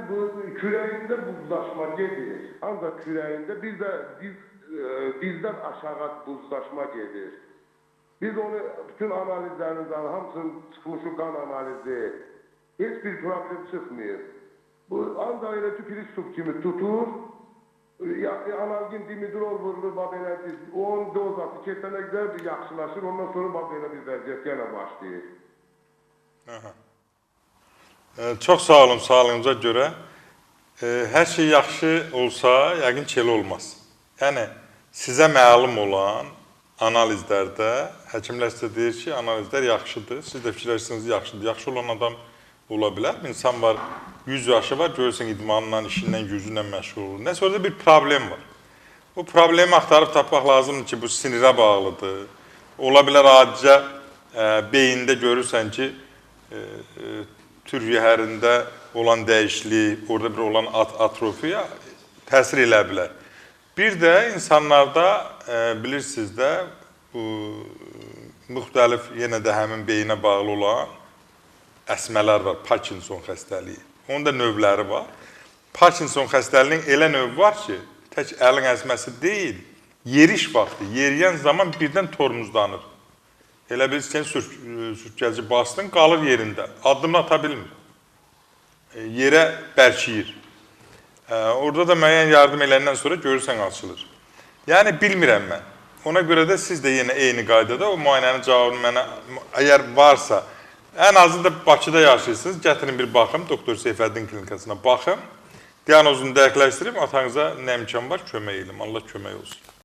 bu kürəyində buzlaşma gedir. Ancaq kürəyində bizdən aşağı buzlaşma gedir. Biz onu bütün analizlərimizdən hamısının çıxmışı qan analizi, heç bir problem çıxmıyor. Bu ancaq elə tüpürük kimi tutur, analgin dimidrol vurulur, belədir. Onun dozası keçənə qədər bir yaxşılaşır, ondan sonra belə bir vəziyyət yenə başlayır. Çox sağ olun sağlığınıza görə. Hər şey yaxşı olsa, yəqin ki, elə olmaz. Yəni, sizə məlum olan analizlərdə, həkimlər sizə deyir ki, analizlər yaxşıdır, siz də fikirləşirsiniz yaxşıdır. Yaxşı olan adam ola bilər. İnsan var, 100 yaşı var, görürsən idmanla, işindən, gücünlə məşğul olur. Nəsə orada bir problem var. Bu problemi axtarıb tapmaq lazımdır ki, bu sinirə bağlıdır. Ola bilər adicə beyində görürsən ki, türyəhərində olan dəyişiklik, orada bir olan atrofiya təsir elə bilər. Bir də insanlarda bilirsiniz də bu müxtəlif yenə də həmin beyinə bağlı olan əsmələr var, Parkinson xəstəliyi. Onun da növləri var. Parkinson xəstəliyinin elə növü var ki, tək əlin əzməsi deyil, yeriş vaxtı, yeriyən zaman birdən tormuzlanır. Elə bilirsən, sürtkəci bastın, qalır yerində, addımını ata bilmir. Yerə bərkiyir. Orada da müəyyən yardım eləndən sonra görürsən açılır. Yəni, bilmirəm mən. Ona görə də siz də yenə eyni qaydada o müayinənin cavabını mənə, əgər varsa, ən azı da Bakıda yaşayırsınız, gətirin bir baxım, Doktor Seyfəddin klinikasına baxım, diyanozunu dəqiqləşdirib, atanıza nə imkan var, kömək edim, Allah kömək olsun.